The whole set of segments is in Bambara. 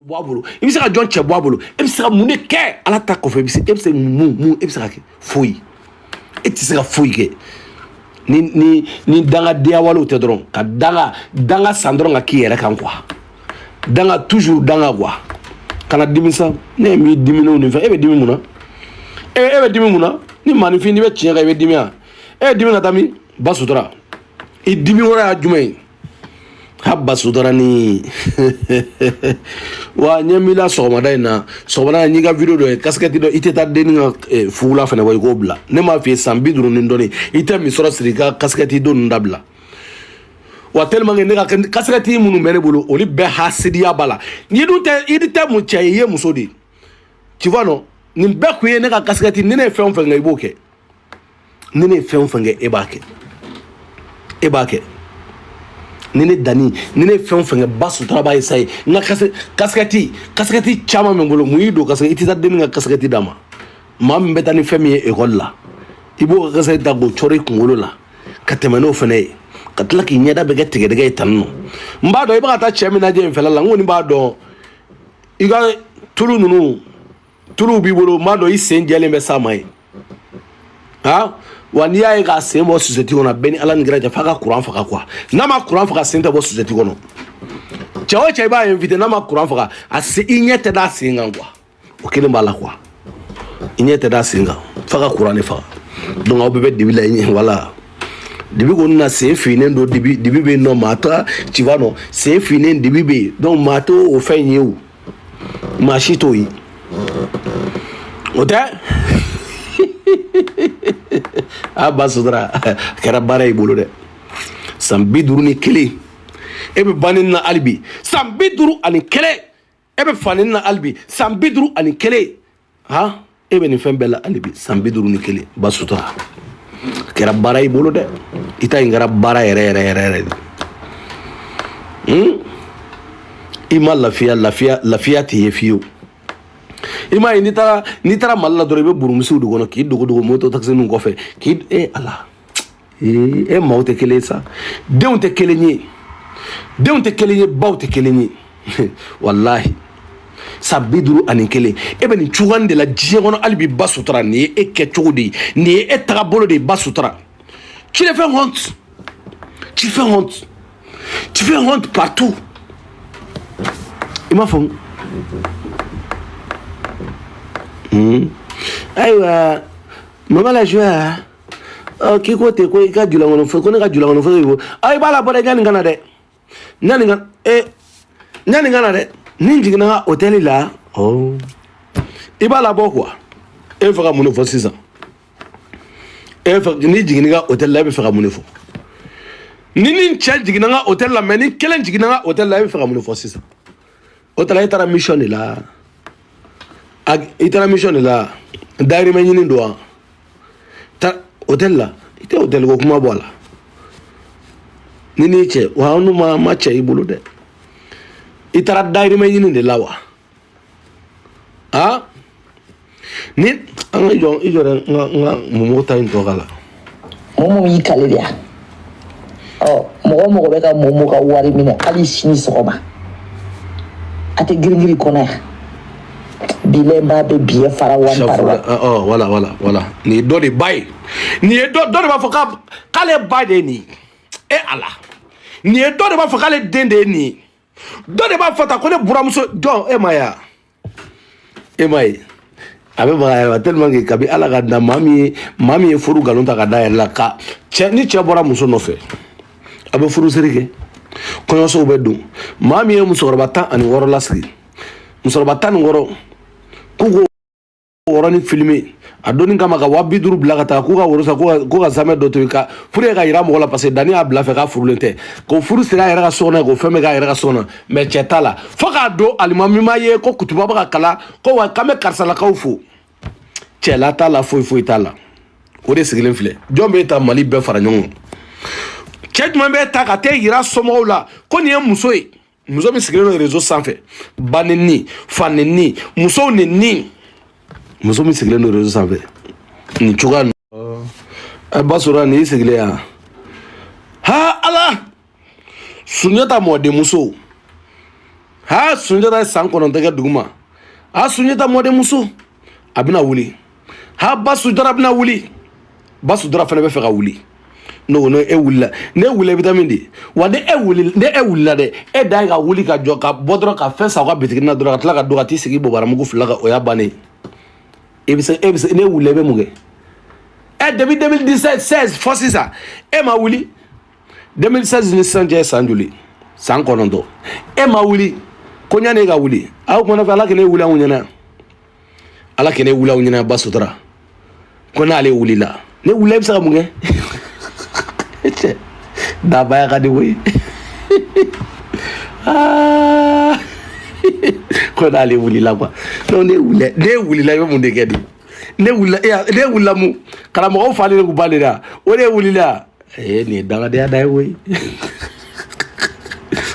Boabolo, il sera John Cheboabolo, il sera mouné qu'est à l'attaque au fait, il sera mou, il sera fouille. Et tu seras fouillé. Ni danga diawalo te dron, ka danga sandron a qui est quoi. Danga toujours danga quoi. Kana dimisa, ne mi dimino ni fa, ebe dimuna. Ebe dimuna, ni manifi ni be tienga ebe dimia. Dimina tami, basutra. I dimina jumai. Habba sudarani wa nyamila somada na somada nyiga video do kaskati do iteta deninga fula fana way gobla ne ma fi sambi duru ndoni ita mi sora sirika kaskati do ndabla wa tellement ne kaskati munu mene bolo oli be hasidiya bala ni dute idite mu chaye musodi tu vois non ni be ku ye ne ka kaskati ne fe on fe ngai boke ne fe on fe ngai ebake nene dani nene fɛn fɛn basu traba isai nga kaskati chama mengolo muido kaskati itita deni nga kaskati dama mam betani femi école la ibo kaskati dago chori kungolo la katemano fene katla ki nyada bege tegedege tanno mbado iba ta chemi na je fela la ngoni mbado iga tulu nunu tulu bibolo mbado isenjele mbe samai ha wani ya ga semo society ona beni ala ngira ja faka Quran faka kwa nama Quran faka senta bo society kono chawo chai ba invite nama Quran faka ase inyete da singa kwa okele mbala kwa inyete da singa faka Quran faka donc obebe dibila yin wala dibi ko na se finen do dibi be no mata tu vois non se finen dibi be donc mato o fenye ou machito yi ota Abasudra karabara ibolo de sambiduru ni kele ebe banin na albi sambiduru ani kele ebe fanin na albi sambiduru ani kele ha ebe ni fembela albi sambiduru ni kele basutra karabara ibolo de ita ingara bara ere ima lafia tiefio ima ni tara malla dore be burumsu du gono ki dogo moto taxi nu ko fe ki ala mawte kele sa deunte kele ni bawte kele ni wallahi sabiduru anikele ebe ni chugande la jie gono albi basutra ni ke chugudi ni trabolo de basutra tu le fais honte tu fais honte partout ima fon aywa mama la joie ki ko te ko ka jula ngono fo ko ne ka jula ngono fo ay bala bode nyani ngana de ninji ngana hotel la ibala bokwa e faka muno fo 6 ans e faka ni jigini ga hotel la be faka muno fo ni change jigina ga hotel la mais ni kelen jigina ga hotel la be faka muno fo 6 ans hotel ay tara mission la itara mission la dairi menyini ndo ta hotel la ite hotel ko kuma bola nini che wa onu ma che ibulu de itara dairi menyini de lawa ha ni anga ijo nga mumo ta into kala momo yi kale dia momo be ka momo ka wari mine ali sini sokoma ate giringiri kona bilemba be biye fara wan parwa voilà ni do de bay ni do de ba foka kale bay de ni ala ni do de ba foka le dende ni do de ba fota ko ne buramuso do maya abe ba tellement que kabi ala ga da mami e furu galonta ga da la ka ni che bora muso no fe abe furu serike ko yo so be do mami e muso robata ani woro lasri muso robata ni woro kugo woroni filmé adoni kama ka wabiduru blagata kuga worosa kuga zame do to ka fure ga ira mo la parce dani a bla fe ka furulente ko furu sira ira ga sona ko feme ga ira ga sona me chetala foka do alimami maye ko kutuba ba kala ko wa kame karsala ka ufu chelata la foi tala o de sigilen file jombe ta mali be fara nyongo chetman be ta ka te ira somo la ko ni muso e muso mi sigilen no réseau sans fait baneni faneni muso neni muso mi sigilen no réseau sans fait ni chuga basura ni sigilen ha ala sunyata mo de muso ha Sunjata san kɔnɔntɔn kɛ duguma ha Sunjata mɔdenmuso a bɛna wuli ha Ba Sutura bɛna wuli Ba Sutura fana bɛ fɛ ka wuli no e wulila ne wulila i bɛ taa min di wa ne e wulila dɛ e da ye ka wuli ka jɔ ka bɔ dɔrɔn ka fɛn san aw ka bitiki na dɔrɔn ka tila ka don ka t'i sigi bobaramugu fila kan o y'a bannen e bɛ se ne wulila i bɛ mun kɛ depuis 2016 fɔ sisan e ma wuli 2016 ni sisan cɛ san joli san kɔnɔntɔn e ma wuli ko ɲani e ka wuli aw kumana fɛ Ala k'e wuli anw ɲɛna Ala k'e wuli anw ɲɛna Ba Sutura ko n'ale wulila ne wulila i bɛ se ka mun kɛ cɛ dabaya ka di koyi ko n'ale wulila quoi non ne wulila i bɛ mun de kɛ di ne wulila mun karamɔgɔw falen de kun b'ale la o de wulila nin ye dangadenya da ye koyi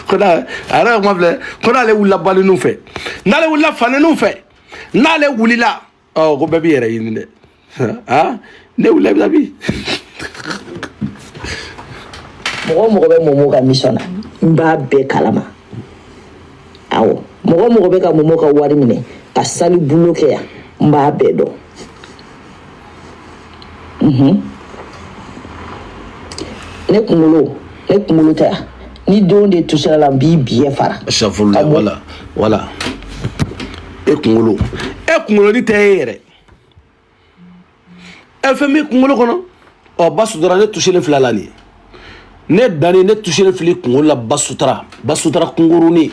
ko n'a a yɛrɛ ka kuma filɛ ko n'ale wulila balenninw fɛ n'ale wulila fanenninw fɛ n'ale wulila ko bɛɛ b'i yɛrɛ ɲini dɛ ne wulila i bɛ taa bi mɔgɔ bɛ Momo ka mission na n b'a bɛɛ kalama awɔ mɔgɔ bɛ ka Momo ka wari minɛ ka sali bulo kɛ yan n b'a bɛɛ dɔn ne kunkolo tɛ yan ni denw de tusira la n b'i biɲɛ fara wala e kunkolo ni tɛ e yɛrɛ fɛn bɛ kunkolo kɔnɔ Ba Sutura ne tusilen filɛ la nin ye ne dani ne tusilen fili kunkolo la Ba Sutura kunkurunin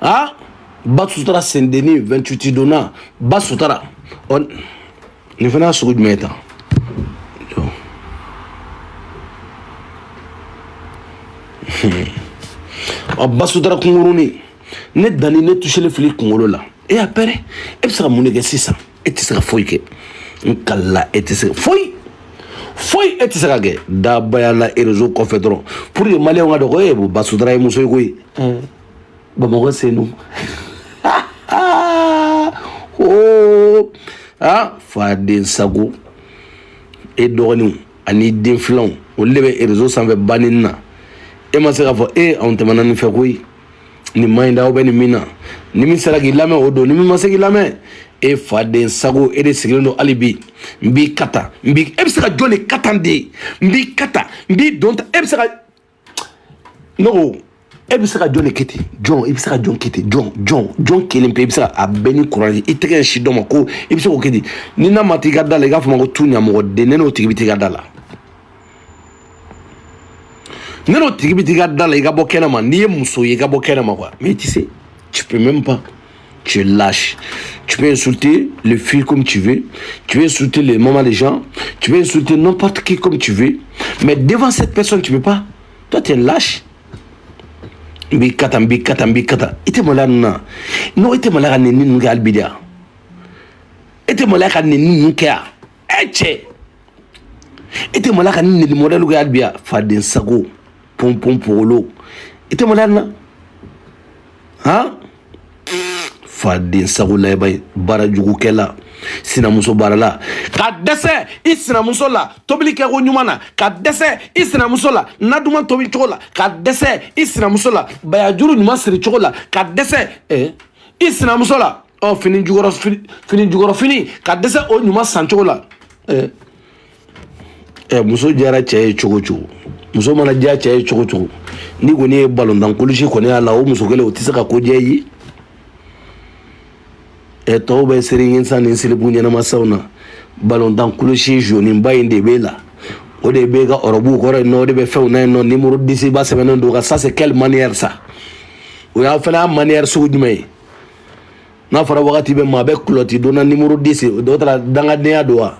Ba Sutura sendeni 28 donna Ba Sutura nin fana y'a sugu jumɛn ye tan Ba Sutura kunkurunin ne dani ne tusilen fili kunkolo la e y'a pɛrɛ e bɛ se ka mun de kɛ sisan e tɛ se ka foyi kɛ n kalila e tɛ se ka foyi e tɛ se ka kɛ dabaya la réseau kɔfɛ dɔrɔn pour que maliyɛnw ka dɔn ko Ba Sutura ye muso ye koyi Bamakɔ senu Faden Sago e dɔgɔninw ani den filanw olu de bɛ réseau sanfɛ banni na e ma se k'a fɔ anw tɛmɛna nin fɛ koyi nin ma ɲi da aw bɛ nin min na ni min sera k'i lamɛn o don ni min ma se k'i lamɛn Faden Sago e de sigilen don hali bi n b'i kata e bɛ se ka jɔn de katan de n b'i kata n b'i don ta e bɛ se ka ne ko e bɛ se ka jɔn de kɛ ten jɔn i bɛ se ka jɔn kɛ ten jɔn kelen pe i bɛ se ka a bɛɛ ni kuranɛ i tɛgɛ in si dɔ ma ko i bɛ se k'o kɛ ten ni n'a ma t'i ka da la i k'a fɔ ma ko tu ɲamɔgɔ den ne n'o tigi bɛ t'i ka da la ne n'o tigi bɛ t'i ka da la i ka bɔ kɛnɛma n'i ye muso ye i ka bɔ kɛnɛma quoi mais i tɛ se tu peux même pas. Tu es lâche. Tu peux insulter les filles comme tu veux. Tu peux insulter les mamans des gens. Tu peux insulter n'importe qui comme tu veux. Mais devant cette personne, tu ne peux pas. Toi, tu es lâche. Mbikata. Ite mola na. Non, ite mola neni nuke albidia. Ite mola neni nuke a. Eche. Ite mola neni modèle nuke albia. Faden Sago. Pom polo. Ite mola na. Hein? Faden Sago la bara jugu kɛla sinamuso bara la ka dɛsɛ i sinamuso la tobili kɛ ko ɲuman na ka dɛsɛ i sinamuso la naduman tobi cogo la ka dɛsɛ i sinamuso la bayajuru ɲuman siri cogo la ka dɛsɛ i sinamuso la fini jukɔrɔ fini ka dɛsɛ o ɲuman san cogo la muso jara cɛ ye cogo cogo muso mana diya cɛ ye cogo cogo ni kɔni ye balontan kulusi kɔni y'a la o muso kelen o tɛ se ka ko diya ye tɔw bɛ seri ɲɛnsan ni selibu ɲɛnamasaw na balontan kulusi joniba in de b'e la o de b'e ka ɔrɔbu kɔrɔ yen nɔ o de bɛ fɛnw na yen nɔ numéro 10 ba sɛbɛnnen don ka ça c'est quelle manière ça o y'a fana manière sugu jumɛn ye n'a fɔra wagati bɛ maa bɛ kulɔti donna numéro 10 o tara dangadenya don wa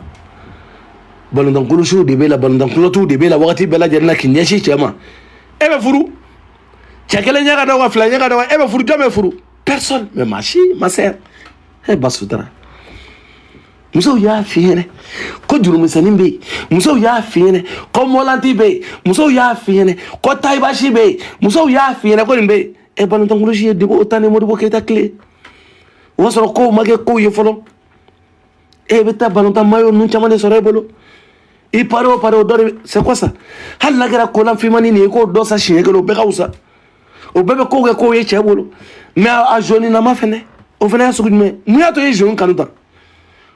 balontan kulusiw de b'e la balontan kulɔtiw de b'e la wagati bɛɛ lajɛlen na k'i ɲɛsin cɛ ma e bɛ furu cɛ kelen ɲɛ ka dɔgɔ fila ɲɛ ka dɔgɔ e bɛ furu jɔn bɛ furu personne mais ma chère ma sœur Ba Sutura musow y'a f'i ɲɛnɛ ko jurumisɛnnin bɛ yen musow y'a f'i ɲɛnɛ ko mɔlanti bɛ yen musow y'a f'i ɲɛnɛ ko tayibasi bɛ yen musow y'a f'i ɲɛnɛ ko nin bɛ yen balontan kulusi ye degun o ta ni Modibo Keyita tile o b'a sɔrɔ kow ma kɛ kow ye fɔlɔ e bɛ taa balontan mayo ninnu caman de sɔrɔ e bolo i pare o dɔ de c'est quoi ça hali n'a kɛra kolanfimanin nin ye k'o dɔ san siɲɛ kelen o bɛɛ ka wusa o bebe ko ye chebolo mais a joni na ma fene o fene su me mu ya to ye joni kanuta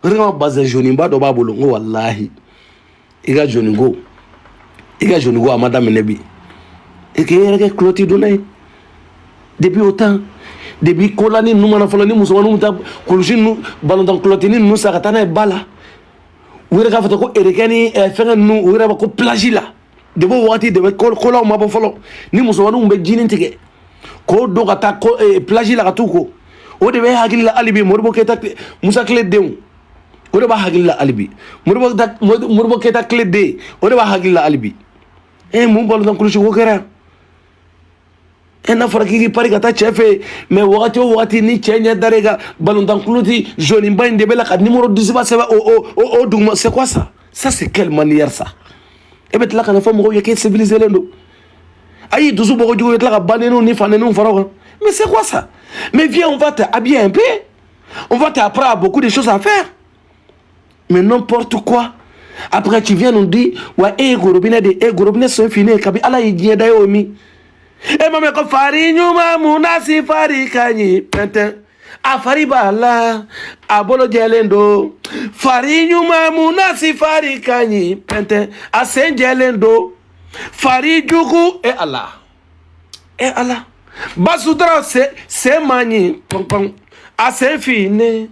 ringa baza joni ba do babolo ngo wallahi iga joni go amada menebi e ke yere ke cloti donay depuis autant depuis kolani nu mana folo ni musomanu muta kulushi nu balontan clotini nu sakatana e bala wira ka fata ko erekani fenga nu wira ba ko plage la de bo wati de ko la ma bo folo ni musomanu mbe jinin tike ko do ka ta ko plage la ka tuko o de be hagilla alibi morbo keta musa kle dew o de ba hagilla alibi morbo keta kle de o de ba hagilla alibi mu balontan kulushi ko kera ena fara kiki pari kata chefe mais wakati ni chenya darega balontan kuluti joni mbay de bela ka numéro 10 ba seba o duma c'est quoi ça c'est quelle manière ça et bet la kana famo ko yeke civiliser lendo ayi dusu boko jugo la ka baneno ni faneno faro mais c'est quoi ça mais viens on va t'habiller un peu on va t'apprendre beaucoup de choses à faire mais n'importe quoi après tu viens nous dire ouais gorobine sont finis kabi ala yidie dayo mi e mame ko fari nyuma munasi fari kanyi pente afari bala abolo jelendo fari nyuma munasi fari kanyi pente asen jelendo fari jugu e ala basudra se mani pong asen fine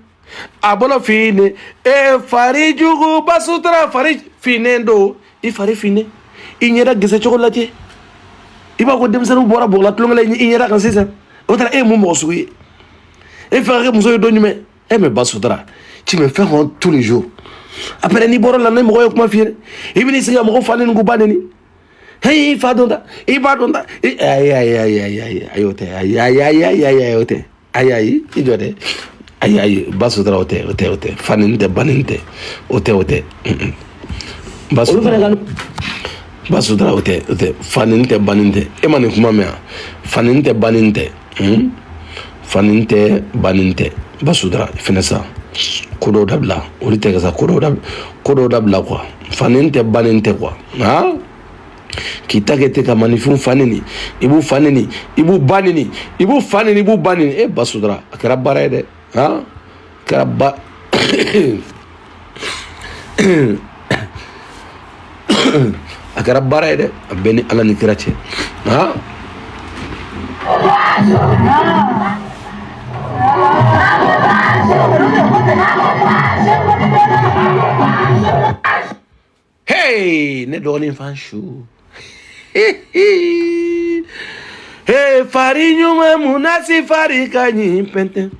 abolo fine e fari jugu basudra fari finendo i fari fine inyera gese chocolate iba ko demsanu bora bola tlonga la inyera kan sisa otra mu mo suyi e faire muso do nyume me basudra tu me fais tous les jours après ni bora la ne mo ko kuma fiere ibini siga mo ko falen ngu baneni hey fa donda iba donda ayote ay ijode ay basudra ote faninte baninte ote basudra basudra ote faninte baninte e mane kuma me faninte baninte basudra finessa kodo dabla olite ka sa kodo dabla quoi faninte baninte quoi ha kitagete ka manifun fanini ibu banini e basudra akara barede ha karaba akara barede beni ala ni kirache ha hey ne doni fanshu hey fari nyuma munasi fari kanyi pente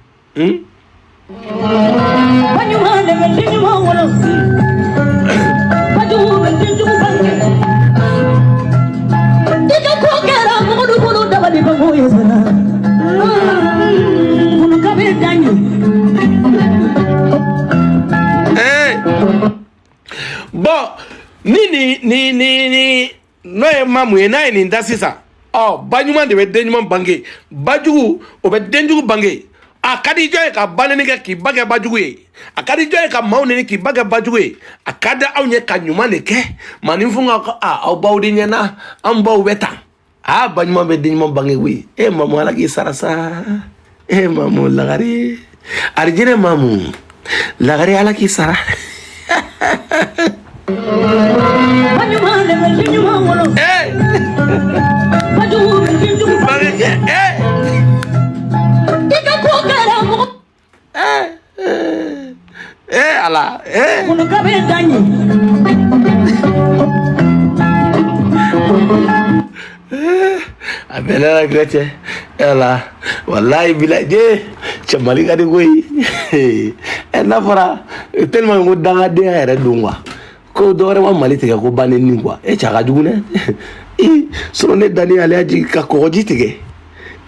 bon ni no e mamu e na ni ndasisa banyuma de be denyuma bange bajugu o be denjugu bange akadi joy ka baneni ka kibage bajugu e akadi joy ka mauni ki baga bajugu akada awnye ka nyuma ne ke manifunga ko au bawdi nyana am baw beta banyuma be denyuma bange wi e mamu ala ki sarasa e mamu lagari arjine mamu lagari ala ki sara ala kuno kabe danyi abela grete ala wallahi bilaje chamali kadi koy na fara tellement ngo danga de era dungwa ko dore wa mali tege ko baneni kwa chaga jugune solo ne dani ale aji ka ko jitege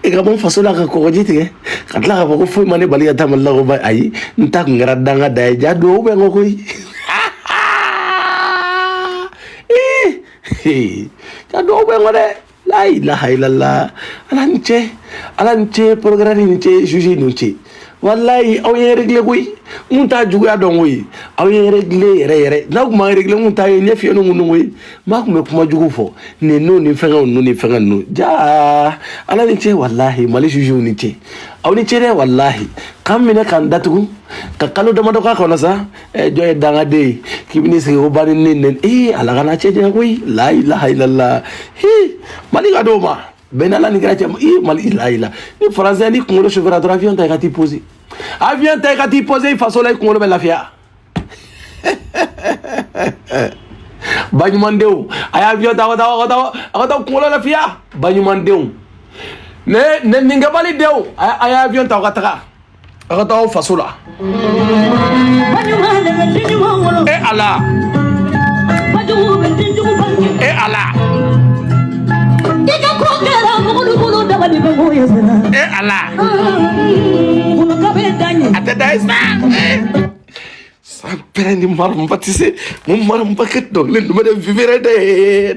e ga mon fasola ka ko jitege katla ka ko fu mane bali ata malla ko ba ayi nta ngara danga da ja do be ngo koy ja do be ngo de la ilaha illallah alanche programme ni che juji ni che wallahi aw ye régler koy mun ta juguya don koy aw ye régler yere na kuma régler mun ta ye ñefi no mun koy ma kuma kuma jugu fo ne no ni fenga no ni fenga no ja ala ni ce wallahi mali juju ni ce aw ni ce de wallahi kam mine kan datugu ka kalo dama do ka kono sa joye danga de kibini se ko bani nen ala kana ce de koy la ilaha illallah mali ga do ma benala ni gratia mal ilaila ni français ni congolais chauffeur à avion ta kati poser avion ta kati poser façon la congolais be la fia banyumandeu ay avion ta wada congolais la fia banyumandeu ne ninga bali deu ay avion ta wata façon la et ala Allah ate dai sa pere ni marum batise mum marum baket do len duma dem vivere de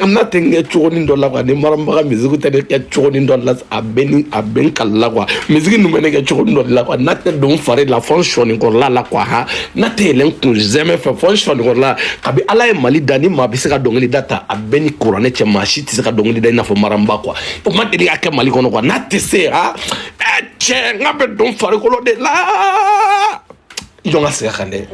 nothing choni ndo la kwa ni marum baka mizigu tede ke choni ndo la aben kala kwa mizigu numene ke choni ndo la kwa natte don fare la fonction ko la kwa ha natte len kun jamais fait fonction ko la kabi ala e mali dani ma bisika dongeli data abeni korane che mashi tisika dongeli dai na fo maramba kwa o ma deli ake mali kono kwa natte se ha che ngabe don fare ko lo de la Jonga se khande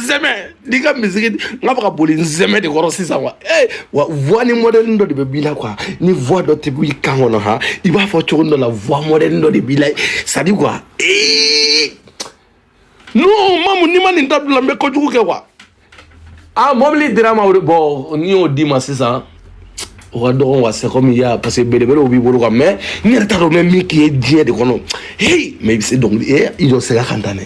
zeme diga miziki ngapaka boli zeme de koro sisa wa wa voix ni modèle ndo de bila quoi ni voix do te bi kangono ha il va faut chondo la voix modèle ndo de bila ça dit quoi non mamu ni mani ndab la me ko jugu ke wa mobili drama bo ni o di ma sisa wa do wa c'est comme il y a parce que bele obi bolo quoi mais ni reta do même qui est dié de kono mais c'est donc il doit se la cantane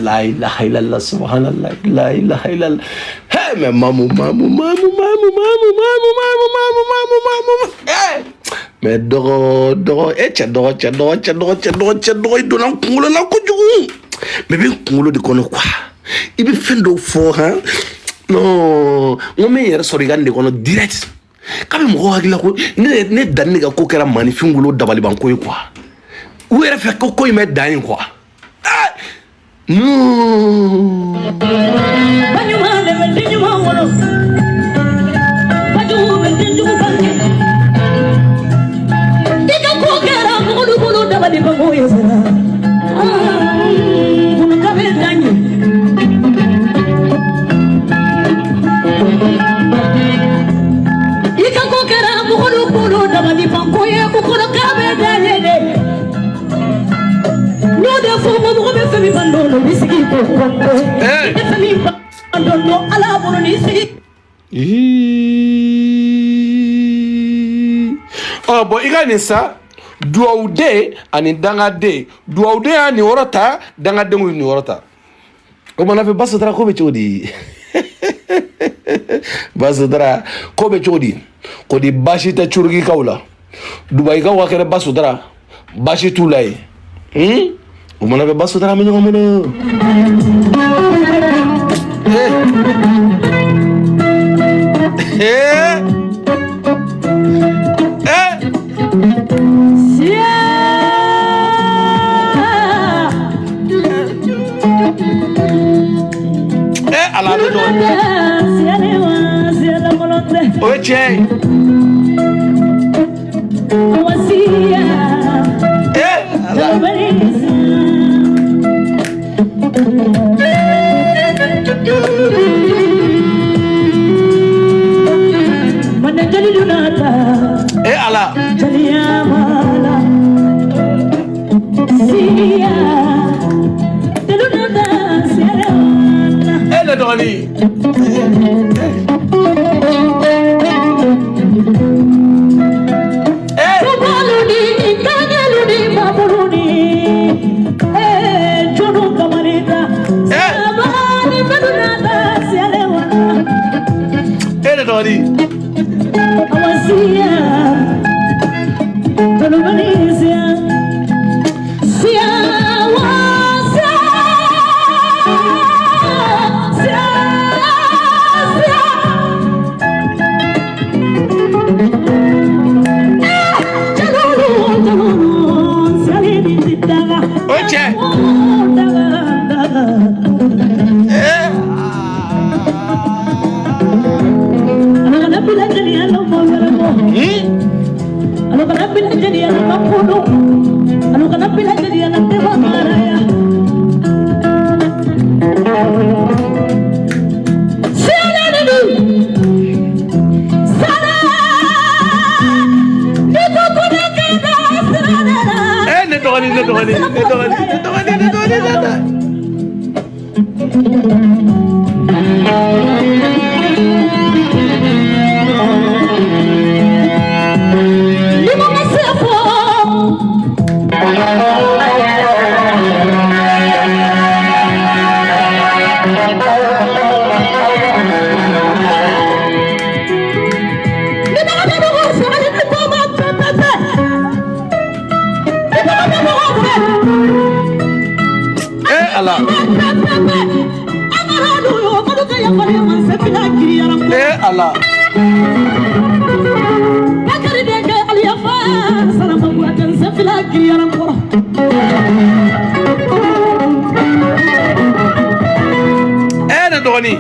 La ilaha illallah subhanallah la ilaha illallah mais mamu mais dogo cha dogo do na kungulo la ko jugu mais be kungulo de kono quoi ibi fendo fo ha non ngome yere sori gande kono direct kabe mo hagila ko ne danne ga ko kera mani fingulo dabali ban koy quoi ou yere fe ko koy me dan quoi non oh bon igani sa duaude ani dangade duaude ani orata dangade ni orata o mana fe baso dara ko be chodi baso dara ko be chodi ko di bashi ta churgi kawla dubai ka wa kere baso dara bashi tulay o mana fe baso dara me ngomono ala do oche ala dogoni Allah dogoni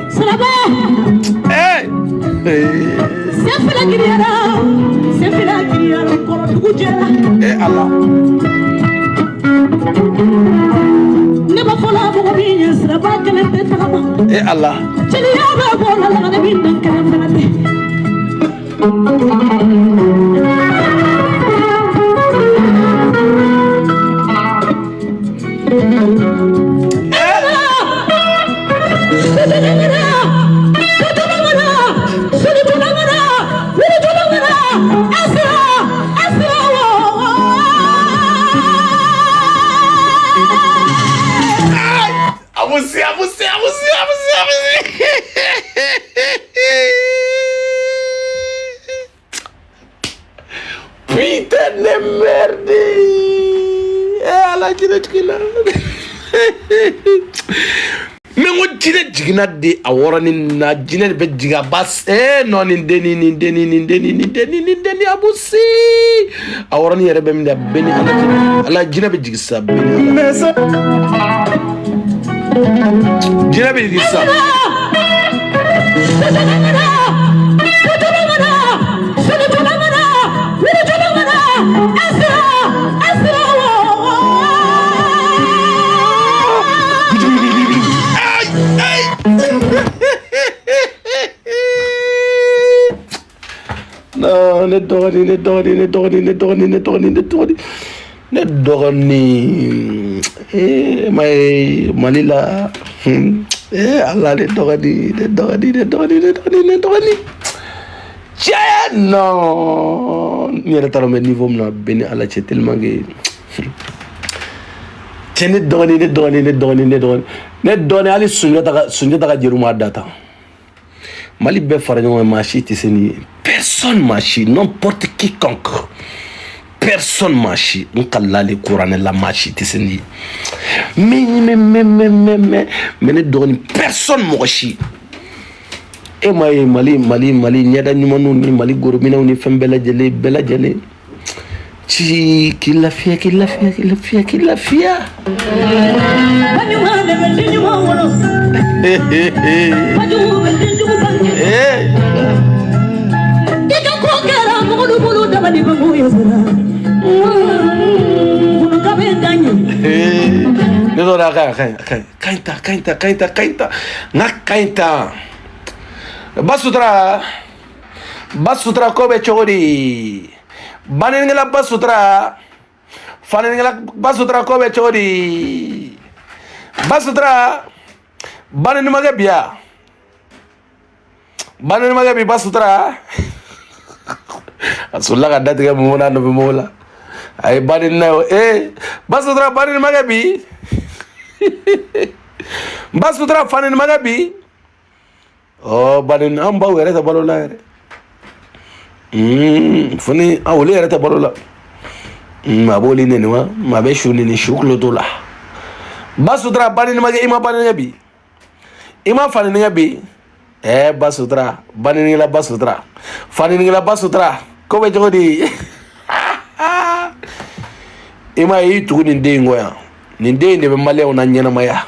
Allah Allah Putain de merde. Ala jina jigina. Mengo jina jigina de aworani na jina be jiga bas no ni deni abusi aworani yere be minda beni ala jina be jigisa beni jina be jigisa No, ne dogoni. Mai malila. Allah ne dogoni. Tiens, non. Ni era taro me niveau na beni ala che tellement que. Tiens, ne dogoni. Ne dogoni ali sunyata ka jeruma data. Mali be faraño machi tiseni personne machi n'importe quiconque personne machi nkalla le courant la machi tiseni mais ne doni personne mochi e may mali nyada nyumanu ni mali goromina ni fembela jele ci kila fia Kainta basutra kobe chori banengela basutra fanengela basutra kobe chori basutra banenumage bia Banin magabi basutra. Asulla ka datige mumuna no bimola. Ay banin na basutra banin magabi. Basutra fanin magabi. Oh banin amba were ta balola ere. Funi awli ere ta balola. Maboli ne wa mabe shuni ni shuklo tola. Basutra banin magabi ima banin magabi. Ima fanin magabi. Basutra baninila basutra faninila basutra ko be jodi ima yi tuguni ndengo ya ni ndende be male ona nyana maya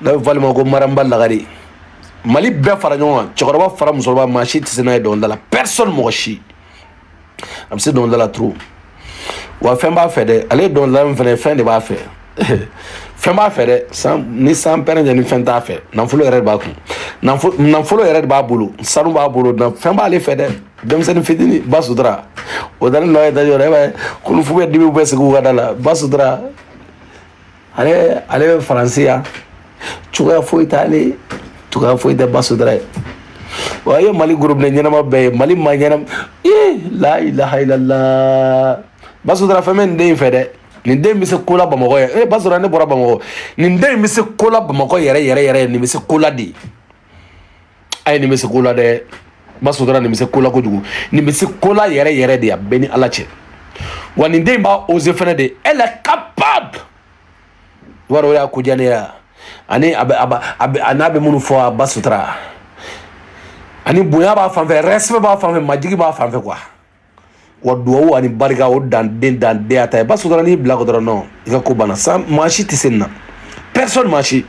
da valma ko marambal lagari mali be fara nyoma chokoroba fara musolba mashi tisena don dala personne mo shi am se don dala trou wa femba fede ale don dala mfene fende ba fe femba fede ni sam pere ni fenta fe nan fulo ere ba ku nan fulo ere ba bulu sanu ba bulu na femba ale fede dem sen fidini basutra o dan lo eta jore ba kunu fu be dibi be se ku gadala basutra ale francia chuga fo itali tuga fo ite basutra wa yo mali groupe ne nyana be mali ma nyana la ilaha illallah basutra femen de fede ni den bi se kola bamako ye basura ne bora bamako ni den bi se kola bamako yere ni bi se kola di ay ni bi se kola de basura ni bi se kola ko jugu ni bi se kola yere de ya beni alache wa ni den ba oser fene de elle est capable waro ya kujane ya ani anabe munu fo basutra ani buya ba fanfe respect ba fanfe majigi ba fanfe quoi waduwa ani barika o dan de ata ba so ni blago dro non ika ko bana sa machi tisenna personne machi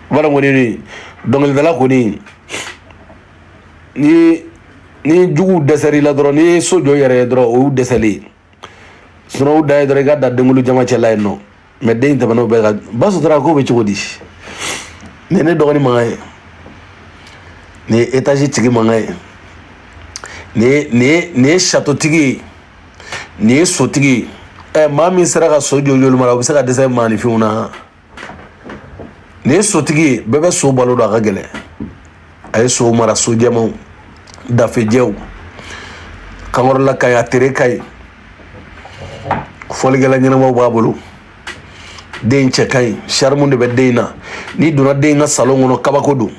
wala ngoni ni dongel dala ko ni jugu deseri la dro ni so jo yere dro o deseli sono da dro ga da dengulu jama cela no me de tabano be ba so dra ko be chodi ne dogoni mangaye ni étage tigi mangaye ne château tigi ne sotigi mami sera ka so jojol mara bisa ka desa mani fiuna ne sotigi bebe so balo da gele ay so mara so jamo da fe jew kamor la kay atire kay foli gala nyina mo babulu den che kay charmunde be deina ni duna deina salon no kabakodu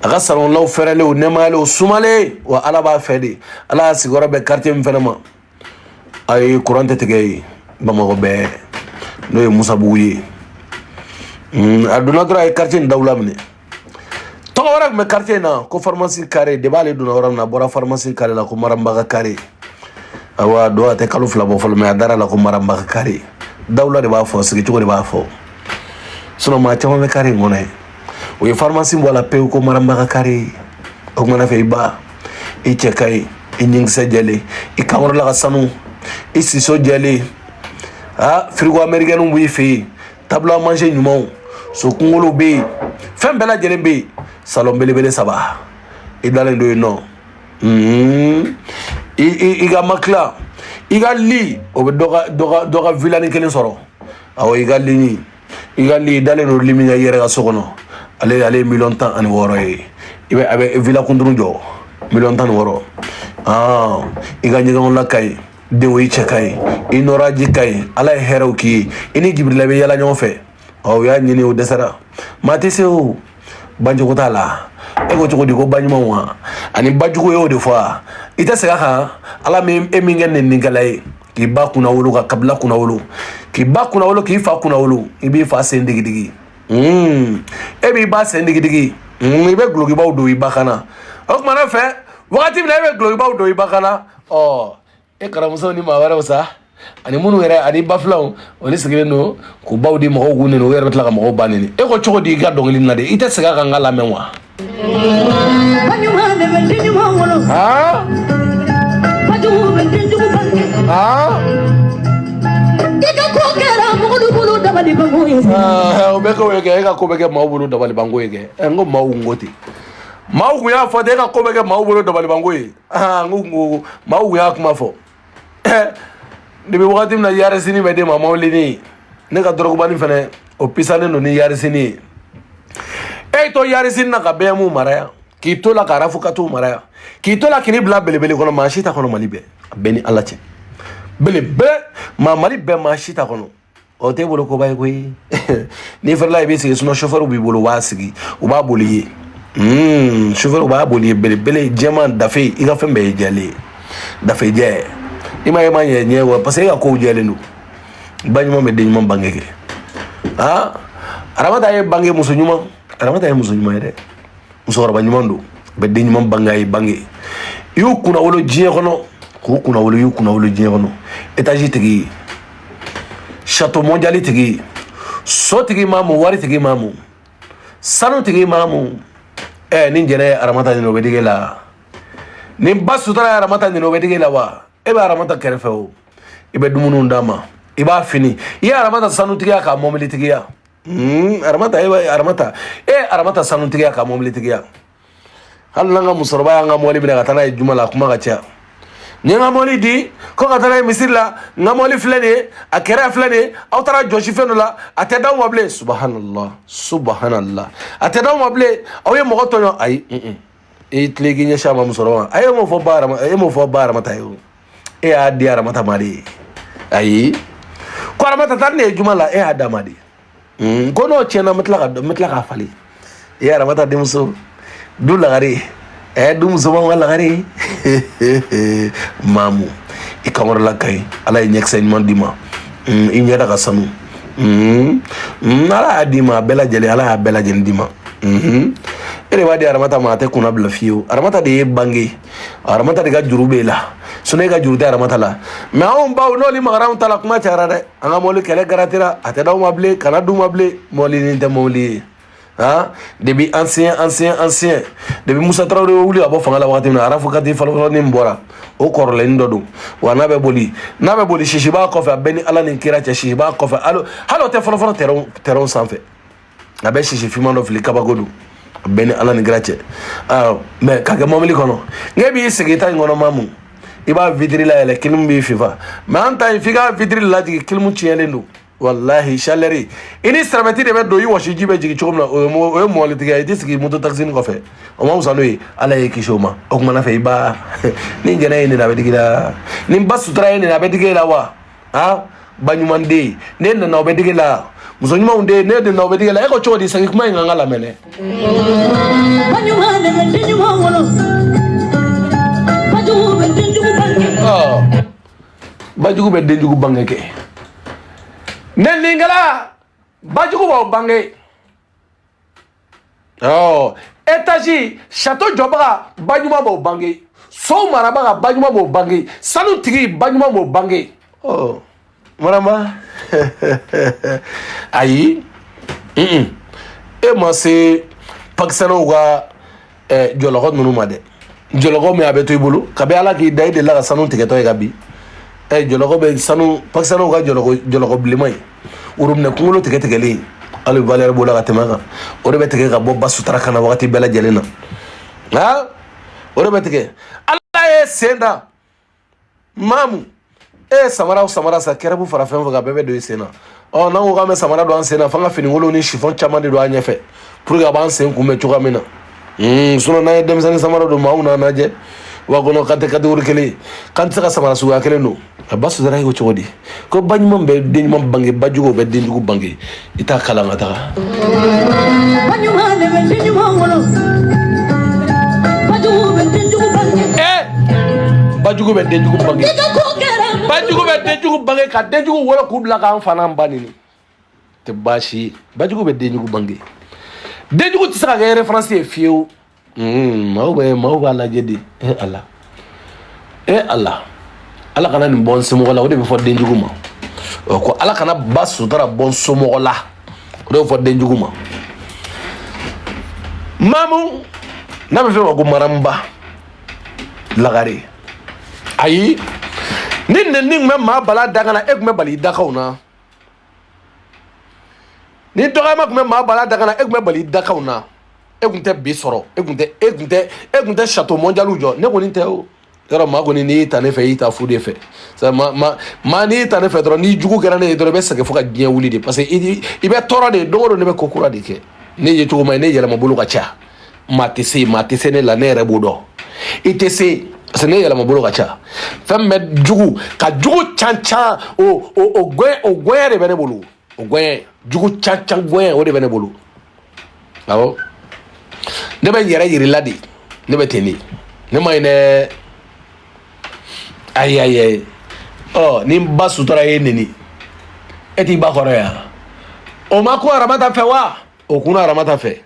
aga salon law ferale o nemale o sumale wa ala ba fedi ala sigora be quartier mfenama ay courante tegay bamako be no Musa Bouye aduna dra ay quartier ndawlamne to wara me quartier na ko pharmacie carré de balé duna wara na bora pharmacie carré la ko maramba carré awa do ate kalu fla bo fol me adara la ko maramba carré dawla de ba fo sigi de ba fo sono ma chama me carré ngone o pharmacie wala pe ko maramba kari o ngana fe ba e chekai e ning sa jale e kamor la sanu e siso jale frigo américain mu fi tableau à manger nyumon so kungolo be fem bela jele be salon bele saba e dalen do no iga makla iga li o be doga villani kelen soro awo iga li dalen do liminya yere ga sokono ale million tan ani woro e ibe abe villa kunduru jo million tan woro iga nyiga la kay de wi chekay inoraji kay ala hero ki ini jibril be yala nyofe o ya nyini o desara matise o banjo ko tala e ko choko di ko banjuma wa ani bajugo yo de fois ita sega ha ala me emingen nin galay ki ba kuna wulu ka kabla kuna wulu ki ba kuna wulu ki fa kuna wulu ibi fa sendigidigi ebi ba sendigidigi ibe glogi ba do ibakana ok mana fe wakati na ibe glogi ba do ibakana e karamuso ni mawara usa ani munu wera ani baflaw oni sigire no ko bawdi mo gune no wera tlaga mo banini e ko choko di ga dongli na de ite sega ga ngala menwa Obeko wege ega kobeke maubulu dabali bango yege ngo mau ngoti mau ya fo de ega kobeke maubulu dabali bango yi ngu mau ya kuma fo de be wakati na yare sini be de mama lini ne ka drogo bani fene o pisane no ni yare sini e to yarisin na ka be mu maraya ki to la karafu ka to maraya ki to la kini bla belebele kono ma shita kono mali be beni Allah ce belebe ma mali be ma shita kono o te bolo ko bay koy ni ferla be sigi suno chauffeur bi bolo wasigi o ba boliye chauffeur ba boliye belebele jema dafe iga fembe jale dafe je ima ye nyewa parce que ko jale no bañuma me deñuma bangeke ah aramata ye bange muso nyuma aramata ye muso nyuma de muso korba nyuma ndo be deñuma bangay bange yu kuna wolo jiye kono ko kuna wolo yu kuna wolo jiye kono étage tigi château mondial tigi so tigi mamu wari tigi mamu sanu tigi mamu nin jene aramata ni no be digela ni basu tara aramata ni no be digela wa e be aramata kerefe o e be dumunu ndama iba fini ya aramata sanu tigiya ka momili tigiya aramata aramata sanu tigiya ka momili tigiya hal nga musorba nga moli bi daga tana jumala kuma ga tia ni nga moli di ko ga tana misilla nga moli flene akera flene aw tara joshi fenola ateda wable subhanallah ateda wable aw ye mogo tonyo ay e tlegi nya shama musorba ay mo fo bara mata yo e adi aramata mari ay ko aramata tanne jumala e adamadi ko no chena metla ka fali e aramata dimso du lagari dum so wala lagari mamu ikamara lakay ala nyek sen mandima inyada ka sanu ala adima bela jeli ala bela jendima ere wadi aramata ma te kuna bla fiyo aramata de bangi aramata de ga jurube la sune ga jurde aramata la mais on baw no li magaram tala kuma tara de anga moli kele garatira ate daw mable kana du mable moli ni te moli ha debi ancien debi Musa Traoré wuli abo fanga la wakati na arafu kati falo ni mbora o korle ndodo wa nabe boli shishiba ko fa beni ala ni kira cha shishiba ko fa halo te falo teron sanfe abe shishi fimando fili kabagodu beni ala ni grache mais kage momli kono ngebi sigita ngono mamu iba vidri la ele kilum bi fifa mais anta figa vidri la digi kilum chielendo wallahi shalleri ini strameti de do yi washi jibe jigi chomna o mo le tiga idisigi moto taxi ni ko fe o mo sanoi ala e kishoma o kuma na fe iba ni ngene ni na bedigila ni basu tra ni na bedigila wa ha banyumande ne na bedigila muzonyuma unde ne de na bedigila e ko chodi sangi kuma ngala mene banyumande mendinyuma wono bajugu be denjugu bangeke Nengala bajugu wa bange étage château jobara bajuma mo bange so maraba bajuma mo bange sanu tigi bajuma mo bange marama ayi e mo se pakisano wa jologo nunu made jologo me abeto ibulu kabe ala ki dai de la sanu tigi to e gabi jologo be sanu pakisano ga jologo blimay urumne kungulo tegele alu valeur bola ga temaga ore be tege ga bobba sutara kana wakati bela jelena ha ore be tege alla e senda mamu samara sa kerabu farafen ga bebe do sena na ngo ga me samara do an sena fanga fini ngolo ni chiffon chamande do anyefe pour ga ban sen kume chuga mena suno na dem sani samara do mauna naje wagono kante urkele kante ka samara suga kele no basu dara ko chodi ko bañ mom be deñ mom bangi bajugo be deñ ko bangi ita kala ngata bañu ma de be deñ mom wolo bajugo be deñ ko bangi bajugo be deñ ko bangi bajugo be deñ ko bangi ka deñ ko wolo ko bla ka fana banini te bashi bajugo be deñ ko bangi deñ ko tsaka ga référence fieu mawba la jedi Allah ala kana ni bon somo la o de be fo denjuguma ko ala kana basu dara bon somo la o de fo denjuguma mamu na be fe ko maramba lagare ayi nin me ma bala daga na ek me bali dakauna ni to ma me ma bala daga na ek me bali dakauna ekunte bisoro ekunte château mondial ujo ne ko ni te o yɔrɔ maa kɔni n'i ta ne fɛ i ta fu de fɛ maa n'i ta ne fɛ dɔrɔn n'i jugu kɛra ne ye dɔrɔn i bɛ sɛgɛn fo ka diɲɛ wuli de parce que i bɛ tɔɔrɔ de don o don ne bɛ ko kura de kɛ ne ye cogo ma ne yɛlɛma bolo ka ca maa tɛ se ne la ne yɛrɛ b'o dɔn i tɛ se parce que ne yɛlɛma bolo ka ca fɛn bɛ jugu ka jugu can o gɔɲɛ de bɛ ne bolo o gɔɲɛ jugu can gɔɲɛ o de bɛ ne bolo awɔ ne bɛ n yɛrɛ yirila de ne bɛ ten de ne ma ɲi dɛ ayi ni n ba sutura ye neni e t'i ba kɔrɔ yan o ma ko aramata fɛ wa o kunna aramata fɛ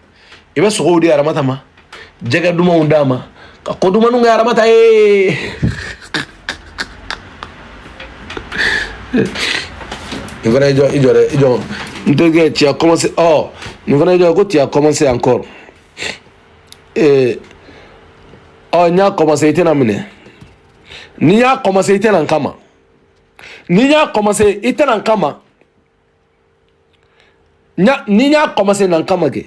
i bɛ sogow di aramata ma jɛgɛ dumanw d'a ma ka ko dumanw kɛ aramata ye nin fana i jɔ dɛ n terikɛ tu as commencé nin fana i jɔ ko tu as commencé encore n y'a commencé i tɛna minɛ ni y'a commencé i tɛna n kama ni y'a commencé i tɛna n kama ni y'a commencé nan kama kɛ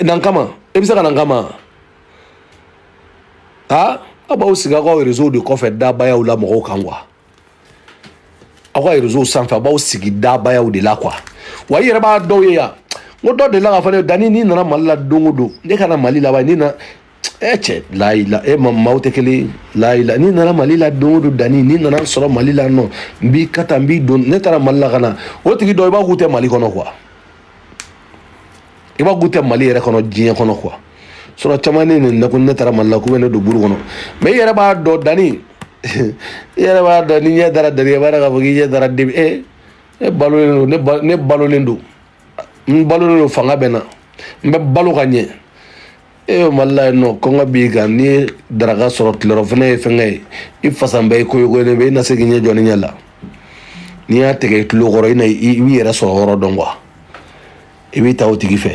nan kama e bɛ se ka nan kama a b'aw sigi aw ka réseau de kɔfɛ dabayaw la mɔgɔw kan quoi aw ka réseau sanfɛ a b'aw sigi dabayaw de la quoi wa i yɛrɛ b'a dɔw ye yan n ko dɔ de la k'a fɔ ne Dani n'i nana Mali la don o don ne ka na Mali la wa n'i na cɛ layila maaw tɛ kelen layila n'i nana Mali la don o don Dani n'i nana sɔrɔ Mali la nɔ n b'i ka taa n b'i don ne taara Mali la ka na o tigi dɔ i b'a k'u tɛ Mali kɔnɔ quoi i b'a k'u tɛ Mali yɛrɛ kɔnɔ diɲɛ kɔnɔ quoi sɔrɔ caman ne nin ko ne taara Mali la k'u bɛ ne don buru kɔnɔ mais i yɛrɛ b'a dɔn Dani i yɛrɛ b'a dɔn ni ɲɛ dara Dani i b'a dɔn k'a fɔ k'i ɲɛ dara Debi ne balolen don ne balolen don n balolen don fanga bɛ na n bɛ balo ka ɲɛ Mali la yen nɔ kɔngɔ b'i kan n'i ye daraka sɔrɔ tileyɔrɔ fana ye fɛnkɛ ye i fasan bɛɛ ye koyokoyo ne bɛ i na se k'i ɲɛ jɔ ni ɲɛ la n'i y'a tigɛ i tulo kɔrɔ i b'i yɛrɛ sɔrɔ yɔrɔ dɔn quoi i b'i ta o tigi fɛ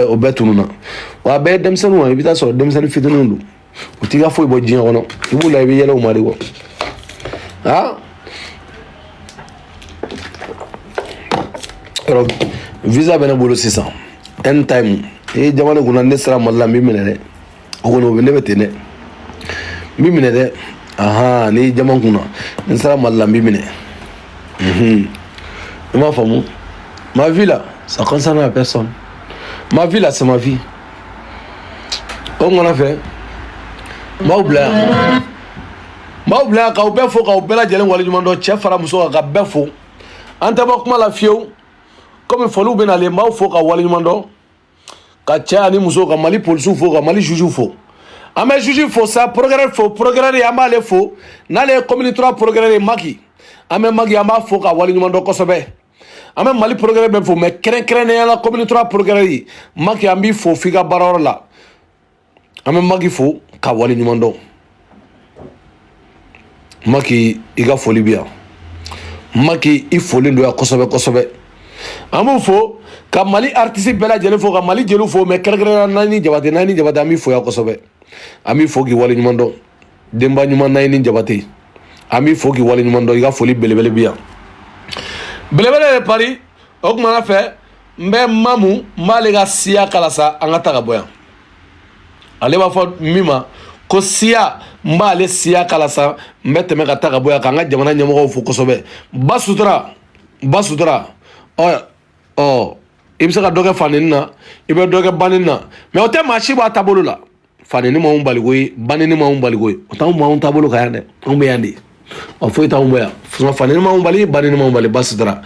o bɛɛ tununna wa a bɛɛ ye denmisɛnninw i bɛ taa sɔrɔ denmisɛnnin fitininw don u t'i ka foyi bɔ diɲɛ kɔnɔ i b'u la i bɛ yɛlɛ u ma de kɔ yɔrɔ visa bɛ ne bolo sisan anytime jamana kunna ne sera Mali la n b'i minɛ dɛ o kɔni ne bɛ ten dɛ n b'i minɛ dɛ ni jama kunna ne sera Mali la n b'i minɛ i m'a faamu ma vie là ça concerne la personne ma vie là c'est ma vie o ŋana fɛ n b'aw bila yan k'aw bɛɛ fo k'aw bɛɛ lajɛlen waleɲuman dɔn cɛ fara muso kan ka bɛɛ fo an tɛ bɔ kuma la fiyewu komi foliw bɛ nalen n b'aw fo ka waleɲuman dɔn ka cɛ ani muso ka Mali polisiw fo ka Mali juges fo an bɛ juge fo sa procureur fo procureur an b'ale fo n'ale ye commune 3 procureur ye Maki an bɛ Maki an b'a fo ka waleɲuman dɔn kosɛbɛ an bɛ Mali procureur bɛ fo mais kɛrɛnkɛrɛnnenya la commune 3 procureur yi Maki an b'i fo f'i ka baarayɔrɔ la an bɛ Maki fo ka waleɲuman dɔn Maki i ka foli bi yan Maki i folen don yan kosɛbɛ kosɛbɛ an b'u fo ka Mali artiste bɛɛ lajɛlen fo ka Mali jeliw fo mais kɛrɛnkɛrɛnnenya Nayini Jabate an b'i fo yan kosɛbɛ an b'i fo k'i waleɲuman dɔn denba ɲuman Nayini Jabate an b'i fo k'i waleɲuman dɔn i ka foli belebele bi yan belebele de pari o kumana fɛ n bɛ Mamu n b'ale ka siya kalasa an ka ta ka bɔ yan ale b'a fɔ min ma ko siya n b'ale siya kalasa n bɛ tɛmɛ ka ta ka bɔ yan k'an ka jamana ɲɛmɔgɔw fo kosɛbɛ ba sutura i bɛ se ka dɔ kɛ fanini na i bɛ dɔ kɛ banini na mais o tɛ maa si b'a taabolo la fanini m'anw baliko ye banini m'anw baliko ye o t'anw m'anw taabolo kan yan dɛ anw bɛ yan de foyi t'anw bɔ yan fanini m'anw bali banini m'anw bali ba sutura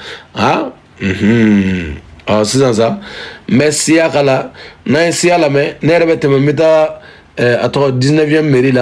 sisan sa n bɛ siya kala n'an ye siya lamɛn ne yɛrɛ bɛ tɛmɛ n bɛ taa a tɔgɔ 19e mairie la